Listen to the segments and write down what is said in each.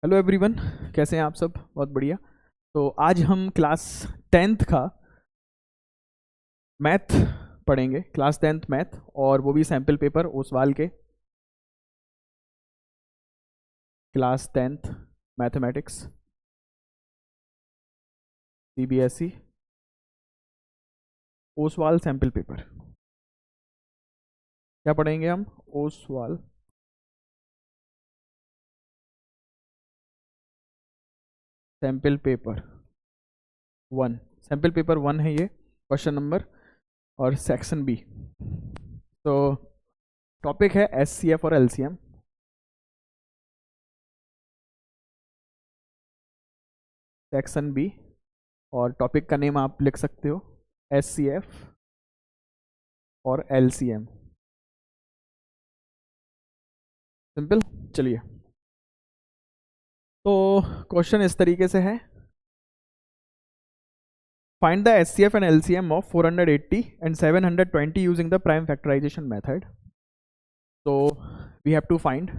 Hello everyone, कैसे हैं आप सब? बहुत बढ़िया। तो आज हम क्लास 10th का मैथ पढ़ेंगे, क्लास 10th मैथ, और वो भी सैम्पल पेपर ओसवाल के class 10th mathematics CBSE Oswal sample paper. क्या पढ़ेंगे हम? Oswal sample paper 1। Sample paper 1 है ये, क्वेश्चन नंबर और सेक्शन बी। तो टॉपिक है एचसीएफ और एलसीएम। सेक्शन बी, और टॉपिक का नेम आप लिख सकते हो एचसीएफ और एलसीएम। सिंपल। चलिए, तो क्वेश्चन इस तरीके से है, find the HCF and LCM of 480 and 720 using the prime factorization method. तो we have to find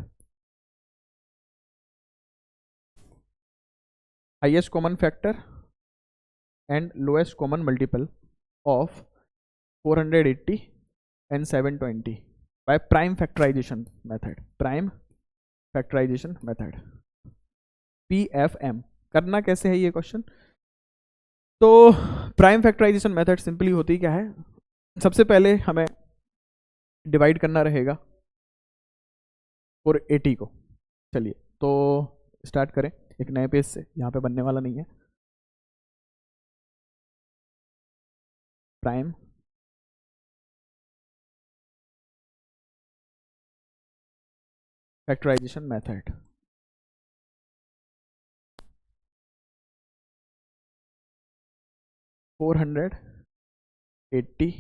highest common factor and lowest common multiple of 480 and 720 by prime factorization method। Prime factorization method, PFM। करना कैसे है ये question? तो prime factorization method simply होती क्या है, सबसे पहले हमें डिवाइड करना रहेगा 480 को। चलिए, तो स्टार्ट करें एक नए पेज से, यहाँ पे बनने वाला नहीं है। प्राइम फैक्टराइजेशन मेथड, फोर 480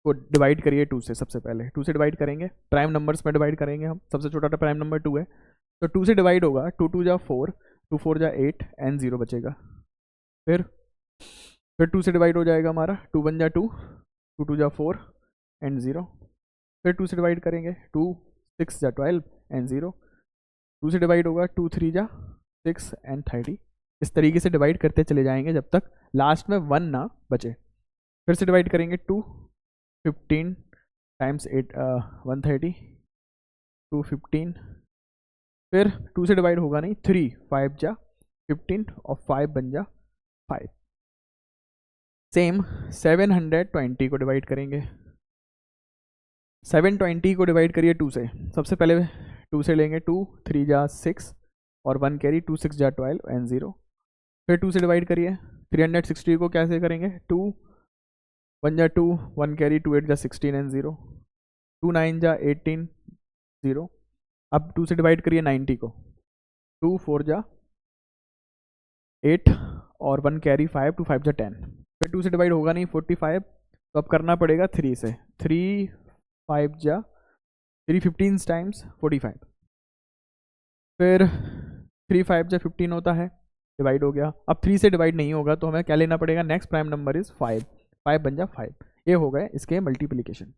को डिवाइड करिए 2 से। सबसे पहले 2 से डिवाइड करेंगे, प्राइम नंबर्स में डिवाइड करेंगे हम। सबसे छोटा प्राइम नंबर 2 है, तो 2 से डिवाइड होगा। 2 2 जा 4, 2 4 जा 8 एंड 0 बचेगा। फिर 2 से डिवाइड हो जाएगा हमारा, 2 1 जा 2, 2 2 जा 4 एंड 0। फिर 2 से डिवाइड करेंगे, 2 6 जा 12 एंड 0। 2 से डिवाइड होगा, 2 3 जा 6 एंड 30। इस तरीके से डिवाइड करते चले जाएंगे जब तक लास्ट में 1 ना बचे। फिर से डिवाइड करेंगे, 2 15 टाइम्स 8 130, 2 15। फिर 2 से डिवाइड होगा नहीं, 3 5 जा 15 और 5 बन जा 5। सेम 720 को डिवाइड करेंगे। 720 को डिवाइड करिए 2 से। सबसे पहले 2 से लेंगे, 2 3 जा 6 और 1 कैरी, 2 6 जा 12 एंड 0। फिर 2 से डिवाइड करिए। 360 को कैसे करेंगे, 2 1 जा 2, 1 कैरी, 2 8 जा 16 एंड 0, 2 9 जा 18 0। अब 2 से डिवाइड करिए 90 को, 2 4 जा 8 और 1 कैरी 5, 2 5 जा 10। फिर 2 से डिवाइड होगा नहीं, 45। तो अब करना पड़ेगा 3 से, 3 5 जा 3 15 टाइम्स 45। फिर 3 5 जा 15 होता है, डिवाइड हो गया। अब 3 से डिवाइड नहीं होगा, तो हमें क्या लेना पड़ेगा, नेक्स्ट प्राइम नंबर इज 5, 5 बन जा 5। ये हो गए इसके मल्टीप्लिकेशन।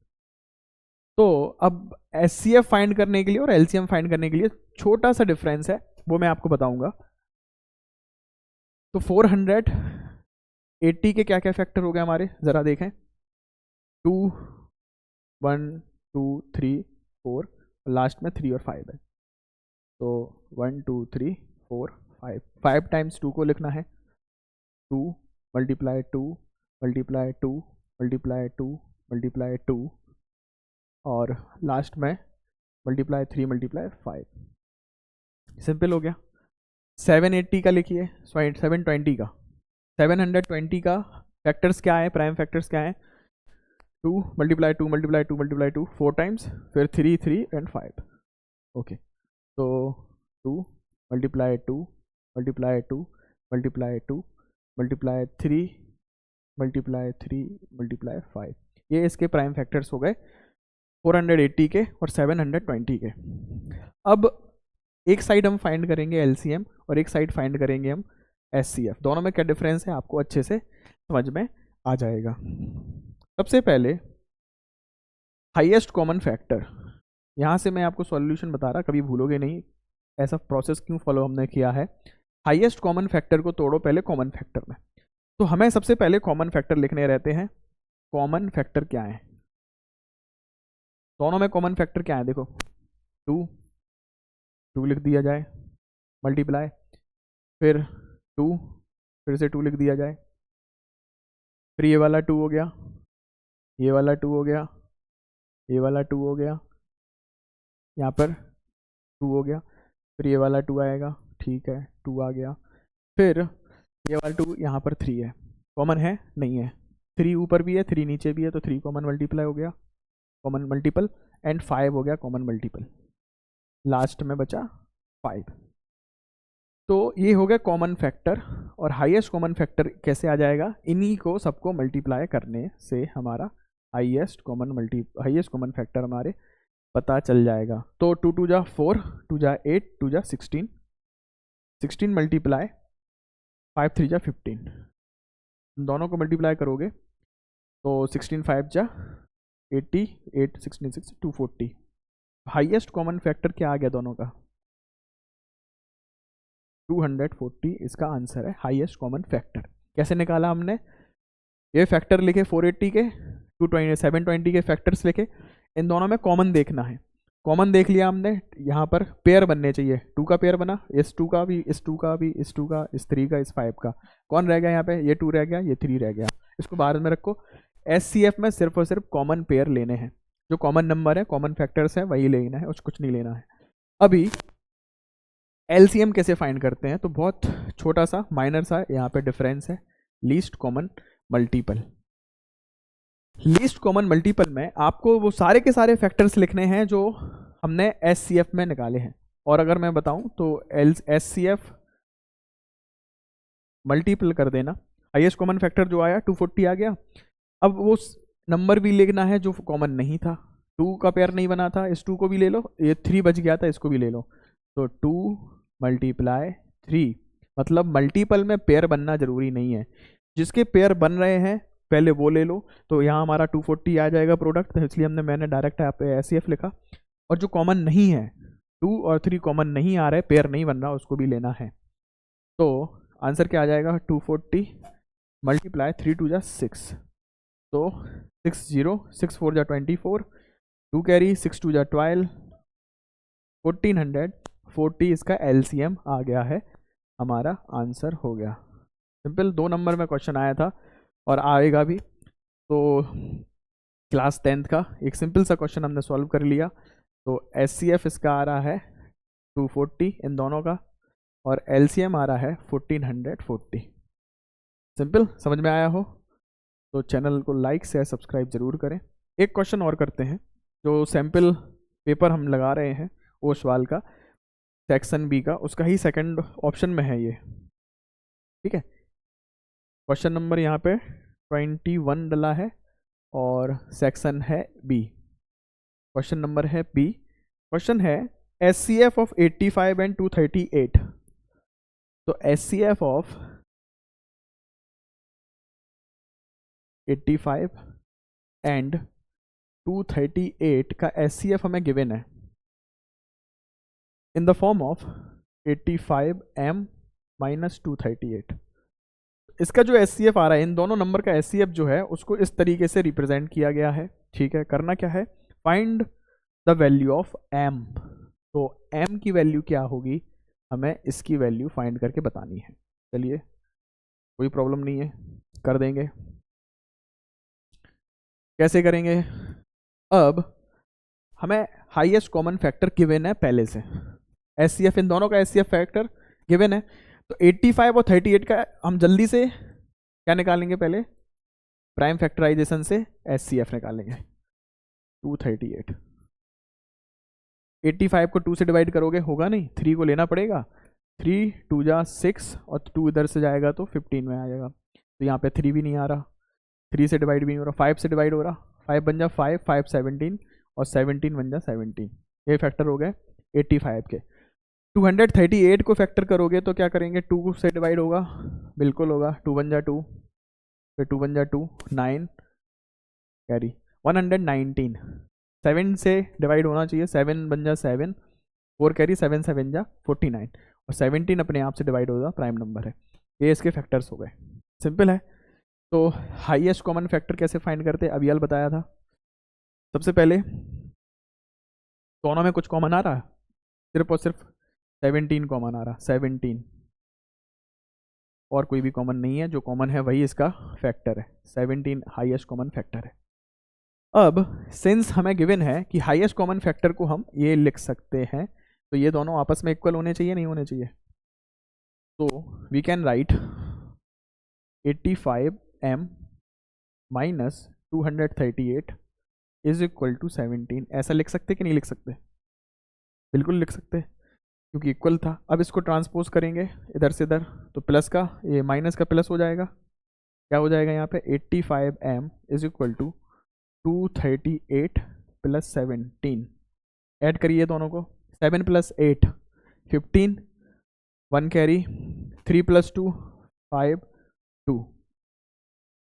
तो अब एचसीएफ फाइंड करने के लिए और एलसीएम फाइंड करने के लिए छोटा सा डिफरेंस है, वो मैं आपको बताऊंगा। तो 480 के क्या क्या फैक्टर हो गए हमारे, जरा देखें। 2 1 2 3 4, लास्ट में 3 और 5 है। तो 1 2 3 4 5, 5 टाइम्स 2 को लिखना है, 2 मल्टीप्लाई 2 मल्टीप्लाई 2 मल्टीप्लाई 2 मल्टीप्लाई 2, और लास्ट में मल्टीप्लाई 3 मल्टीप्लाई 5। सिंपल हो गया। 780 का लिखिए, सॉरी 720 का। 720 का फैक्टर्स क्या है, प्राइम फैक्टर्स क्या है, 2 मल्टीप्लाई 2 मल्टीप्लाई 2 मल्टीप्लाई 2 4 टाइम्स, फिर 3 3 एंड 5। ओके, तो 2 multiply 2 multiply 2 multiply 2 multiply 3 multiply 3 multiply 5। ये इसके प्राइम फैक्टर्स हो गए 480 के और 720 के। अब एक साइड हम फाइंड करेंगे एलसीएम और एक साइड फाइंड करेंगे हम एचसीएफ। दोनों में क्या डिफरेंस है आपको अच्छे से समझ में आ जाएगा। सबसे पहले हाईएस्ट कॉमन फैक्टर, यहाँ से मैं आपको सॉल्यूशन बता रहा, कभी भूलोगे नहीं, ऐसा प्रोसेस क्यों फॉलो हमने किया है। हाईएस्ट कॉमन फैक्टर को तोड़ो पहले कॉमन फैक्टर में। तो हमें सबसे पहले कॉमन फैक्टर लिखने रहते हैं। कॉमन फैक्टर क्या है, दोनों में कॉमन फैक्टर क्या है, देखो 2 लिख दिया जाए, मल्टीप्लाई, फिर 2, फिर से 2 लिख दिया जाए, फिर ये वाला 2 हो गया, ये वाला 2 हो गया, ये वाला 2 हो गया, यहाँ पर 2 हो गया, फिर ये वाला 2 आएगा, ठीक है 2 आ गया, फिर ये वाला 2 यहाँ पर 3 है, कॉमन है नहीं है, 3 ऊपर भी है 3 नीचे भी है, तो 3 कॉमन मल्टीप्लाई हो गया, कॉमन मल्टीपल, एंड 5 हो गया कॉमन मल्टीपल, लास्ट में बचा 5। तो ये हो गया कॉमन फैक्टर। और हाईएस्ट कॉमन फैक्टर कैसे आ जाएगा, इन्हीं को सबको मल्टीप्लाई करने से हमारा हाईएस्ट कॉमन फैक्टर हमारे पता चल जाएगा। तो 2 2 जा 4, 2 जा 8, 2 जा 16, 16 मल्टीप्लाई 5 3 जा 15, दोनों को मल्टीप्लाई करोगे तो 16 5 जा 80, 8 16 6 240। हाईएस्ट कॉमन फैक्टर क्या आ गया दोनों का, 240 इसका आंसर है हाईएस्ट कॉमन फैक्टर। कैसे निकाला हमने, ये फैक्टर लिखे 480 के, 720 के फैक्टर्स लिखे, इन दोनों में कॉमन देखना है, कॉमन देख लिया हमने, यहाँ पर पेयर बनने चाहिए, 2 का पेयर बना, इस 2 का भी, इस 2 का भी, इस 2 का, इस 3 का, इस 5 का, कौन रह गया यहाँ पे, ये 2 रह गया, ये 3 रह गया, इसको बाद में रखो। SCF में सिर्फ और सिर्फ कॉमन पेयर लेने हैं, जो कॉमन नंबर है कॉमन फैक्टर्स है वही लेना है, कुछ नहीं लेना है। अभी LCM कैसे फाइंड करते हैं, तो बहुत छोटा सा माइनर सा यहाँ पे डिफरेंस है, least common multiple. Least common multiple में आपको वो सारे के सारे फैक्टर्स लिखने हैं जो हमने SCF में निकाले हैं, और अगर मैं बताऊं तो SCF मल्टीपल कर देना, हाईएस्ट कॉमन फैक्टर जो आया 240 आ गया। अब वो नंबर भी लिखना है जो कॉमन नहीं था, 2 का पेयर नहीं बना था, इस 2 को भी ले लो, ये 3 बच गया था, इसको भी ले लो, तो 2 मल्टीप्लाई 3, मतलब मल्टीपल में पेयर बनना जरूरी नहीं है, जिसके पेयर बन रहे हैं पहले वो ले लो। तो यहाँ हमारा 240 आ जाएगा प्रोडक्ट, तो इसलिए मैंने डायरेक्ट यहाँ पे SCF लिखा। और जो कॉमन नहीं है, 2 और 3 कॉमन नहीं आ रहे, पेयर नहीं बन रहा, उसको भी लेना है। तो आंसर क्या आ जाएगा, 240 मल्टीप्लाई 3 2 जा 6, तो 60, 6 4 जा 24, 2 कैरी, 6 2 जा 12, 1440 इसका LCM आ गया है, हमारा आंसर हो गया। सिंपल, 2 नंबर में क्वेश्चन आया था और आएगा भी। तो क्लास 10th का एक सिंपल सा क्वेश्चन हमने सॉल्व कर लिया। तो SCF इसका आ रहा है 240 इन दोनों का, और LCM आ रहा है 1440। सिंपल, समझ में आया हो तो चैनल को लाइक शेयर सब्सक्राइब जरूर करें। एक क्वेश्चन और करते हैं, जो सैम्पल पेपर हम लगा रहे हैं ओसवाल का सेक्शन B का, उसका ही सेकंड ऑप्शन में है ये, ठीक है। क्वेश्चन नंबर यहाँ पे 21 डला है और सेक्शन है B, क्वेश्चन नंबर है B। क्वेश्चन है SCF ऑफ 85 एंड 238। तो SCF ऑफ 85 एंड 238 का SCF हमें गिवन है in the form of 85m minus 238। इसका जो SCF आ रहा है, इन दोनों नंबर का SCF जो है उसको इस तरीके से रिप्रेजेंट किया गया है, ठीक है। करना क्या है, find the value of m। तो m की वैल्यू क्या होगी, हमें इसकी वैल्यू फाइंड करके बतानी है। चलिए, कोई प्रॉब्लम नहीं है, कर देंगे। कैसे करेंगे, अब हमें हाईएस्ट कॉमन फैक्टर गिवन है पहले से, SCF इन दोनों का SCF फैक्टर गिवन है। तो 85 और 38 का हम जल्दी से क्या निकालेंगे, पहले प्राइम फैक्टराइजेशन से SCF निकालेंगे। 238, 85 को 2 से डिवाइड करोगे होगा नहीं, 3 को लेना पड़ेगा, 3 2 जा 6 और 2 इधर से जाएगा तो 15 में आ जाएगा। तो यहाँ पे 3 भी नहीं आ रहा, 3 से डिवाइड भी नहीं हो रहा, 5 से डिवाइड हो रहा, 5 बन जा 5, 5 17 और 17 बन जा 17। ये फैक्टर हो गए 85 के। 238 को फैक्टर करोगे तो क्या करेंगे, 2 से डिवाइड होगा, बिल्कुल होगा, 2 बन जा 2, फिर 2 बन जा 2, 9 कैरी 119, 7 से डिवाइड होना चाहिए, 7 बन जा 7, 4 कैरी, 7 7 जा 49, और 17 अपने आप से डिवाइड होगा, प्राइम नंबर है। ये इसके फैक्टर्स हो गए, सिंपल है। तो हाईएस्ट कॉमन फैक्टर कैसे फाइंड करते, अभी यार बताया था। सबसे पहले दोनों में कुछ कॉमन आ रहा है, सिर्फ और सिर्फ 17 कॉमन आ रहा, 17 और कोई भी कॉमन नहीं है, जो कॉमन है वही इसका फैक्टर है, 17 हाईएस्ट कॉमन फैक्टर है। अब सिंस हमें गिवन है कि हाईएस्ट कॉमन फैक्टर को हम ये लिख सकते हैं, तो ये दोनों आपस में इक्वल होने चाहिए, नहीं होने चाहिए? तो we can write 85m minus 238 is equal to 17, ऐसा लिख सकते कि नहीं लिख सकते? बिल्कुल लिख सकते, क्योंकि इक्वल था। अब इसको ट्रांसपोज करेंगे इधर से इधर, तो प्लस का ये माइनस का प्लस हो जाएगा, क्या हो जाएगा यहाँ पे 85m is equal to 238 plus 17, add करिए दोनों को, 7 plus 8 15, 1 carry, 3 plus 2 5 2,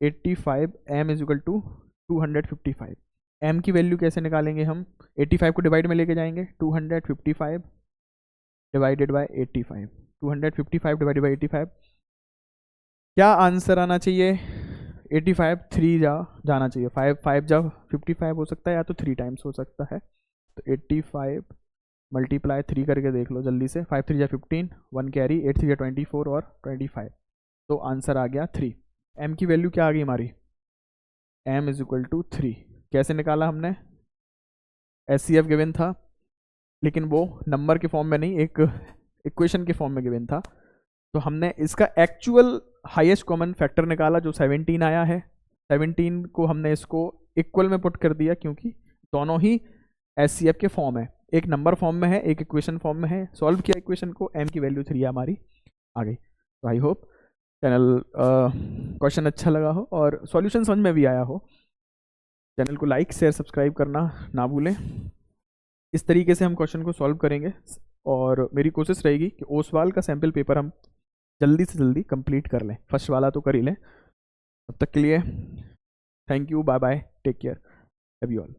85m is equal to 255। m की वैल्यू कैसे निकालेंगे हम, 85 को डिवाइड में लेके जाएंगे, 255 डिवाइडेड बाय 85, 255 डिवाइडेड बाय 85, क्या आंसर आना चाहिए? 85 3 जाना चाहिए, 5 5 जा 55 हो सकता है, या तो 3 टाइम्स हो सकता है। तो 85 मल्टीप्लाई 3 करके देख लो जल्दी से, 5 3 जा 15, 1 कैरी, 8 3 जा 24 और 25, तो आंसर आ गया 3। m की वैल्यू क्या आ गई हमारी, m इज इक्वल टू 3। कैसे निकाला हमने, SCF गिवन था, लेकिन वो नंबर के फॉर्म में नहीं, एक इक्वेशन के फॉर्म में गिवन था। तो हमने इसका एक्चुअल हाईएस्ट कॉमन फैक्टर निकाला जो 17 आया है, 17 को हमने इसको इक्वल में पुट कर दिया, क्योंकि दोनों ही SCF के फॉर्म है, एक नंबर फॉर्म में है, एक इक्वेशन फॉर्म में है। सॉल्व किया इक्वेशन को, m की वैल्यू 3 हमारी आ गई। तो आई होप चैनल क्वेश्चन अच्छा लगा हो और सॉल्यूशन समझ में भी आया हो। चैनल को लाइक शेयर सब्सक्राइब करना ना भूलें। इस तरीके से हम क्वेश्चन को सॉल्व करेंगे, और मेरी कोशिश रहेगी कि ओसवाल का सैम्पल पेपर हम जल्दी से जल्दी कंप्लीट कर लें, फर्स्ट वाला तो कर ही लें। तब तक के लिए thank you, bye bye, take care, love you all.